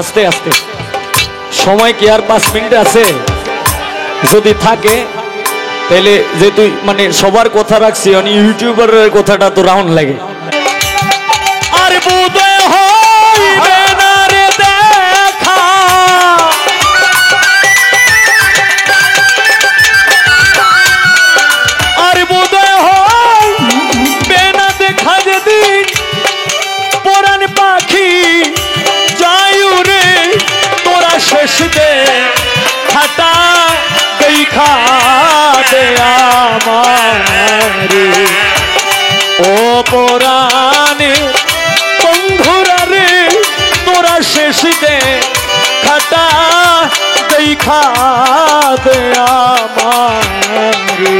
আস্তে আস্তে সময় কি আর 5 মিনিট আছে? যদি থাকে তাহলে যে তুই মানে সবার কথা রাখছি, মানে ইউটিউবারের কথাটা তো রাউন্ড লাগে। আর বুঝে হইবে না রে দেখা, আর বুঝে হইবে না দেখা যেদিন পরাণ পাখি যায় রে তোরা শেষ দে হাটা দেখা দে আমারে ও পরাণে বন্ধুরা রে তোরা শেষ দে খাটা দেখা দে আমারে।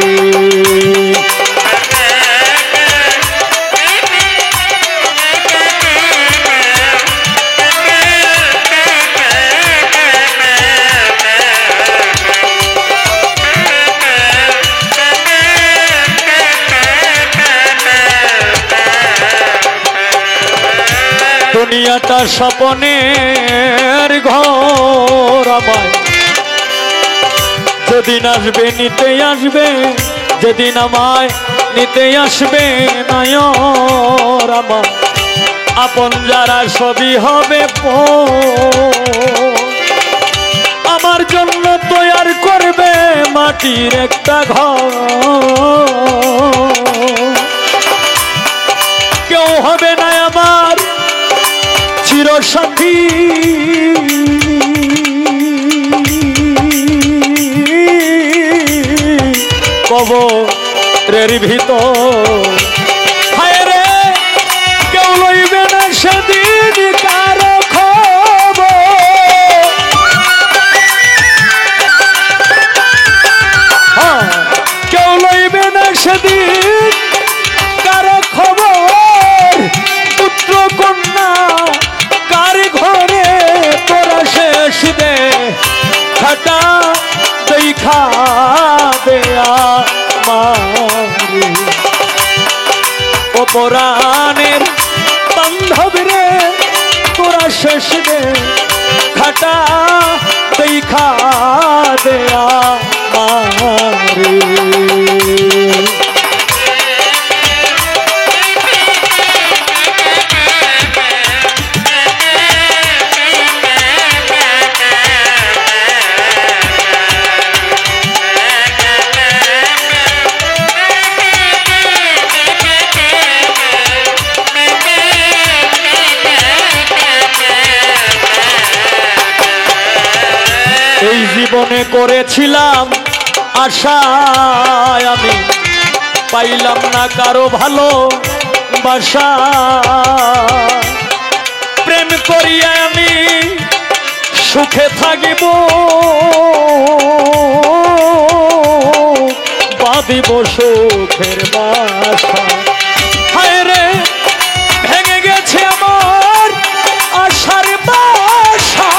দুনিয়াটা স্বপ্নের ঘর আমায় যেদিন আসবে নিতে আসবে, যেদিন আমায় নিতে আসবে নায়র আমার আপন যারা সবই হবে আমার জন্য তৈয়ার করবে মাটির একটা ঘর। কেউ হবে না আমার চিরসাথী, কবরের ভিতর হায় রে কেউ লইবে না সেদিন কারো খবর। কেউ লইবে না সেদিন কারো খবর, পুত্র কন্যা কার ঘরে তোরা শেষ দে খাটা দেখা দে আমারে ও পরাণের বান্ধব রে তোরা শেষ দে খাটা দেখা দে আমারে। এই জীবনে করেছিলাম আশা আমি পাইলাম না কারো ভালো বাসা, প্রেম করিয়া আমি সুখে থাকিব বাঁধিব সুখের বাসা। হায় রে ভেঙে গেছে আমার আশার বাসা,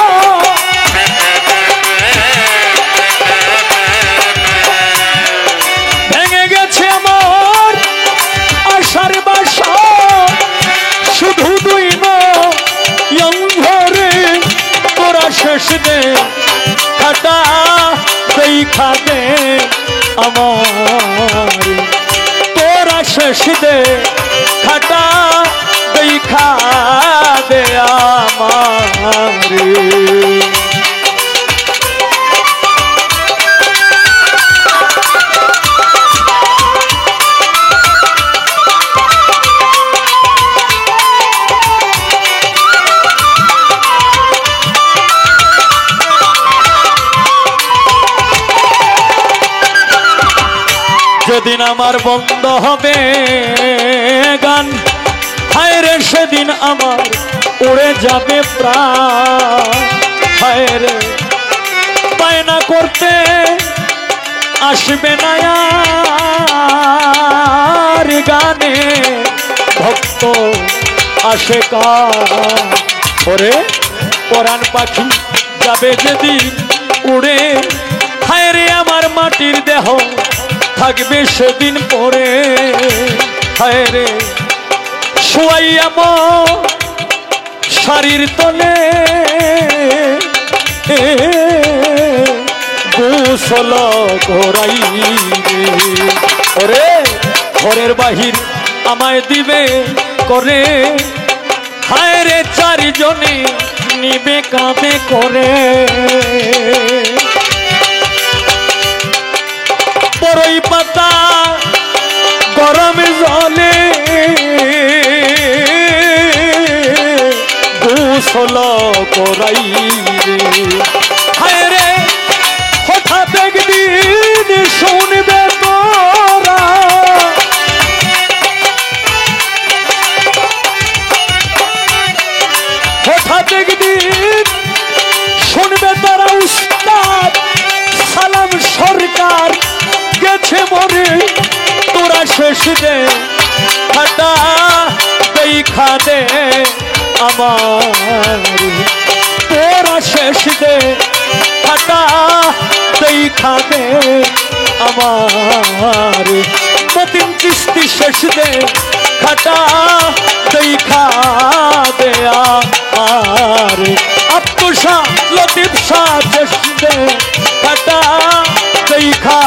ভেঙে গেছে আমার আশার বাসা। শুধু দুই নয়নে তোরা শেষ দে খাটা দেখা দে আমার, তোরা শেষ দে খাটা দেখা দে আমারে। যেদিন আমার বন্ধ হবে গান হায় রে সেদিন আমার উড়ে যাবে প্রাণ। হায় রে বায়না করতে আসবে না আর গানে ভক্ত আসে কার। ওরে পরাণ পাখি যাবে যেদিন উড়ে, হায় রে আমার মাটির দেহ থাকবে সেদিন পরে। হায় রে শোয়াইয়া শাড়ির তলে গোসল করাই ওরে ঘরের বাহির আমায় দিবে করে হায় রে চারিজনে নিবে কাঁধে করে বড়ই পাতা গরম জলে গোসল করাই হায় রে হঠাৎ একদিন শুনবে তোরা হঠাৎ একদিন শুনবে তারা উস্তাদ সালাম সরকার গেছে মরে তোরা শেষ দে খাটা দেখা দে আমার তোরা শেষ দে খাটা দেখা দে আমার মতিন কিস্তি শেষ দে খাটা দেখা দে আমার আব্দুল শাহ লতিফ শাহ শেষ দে খাটা দেখা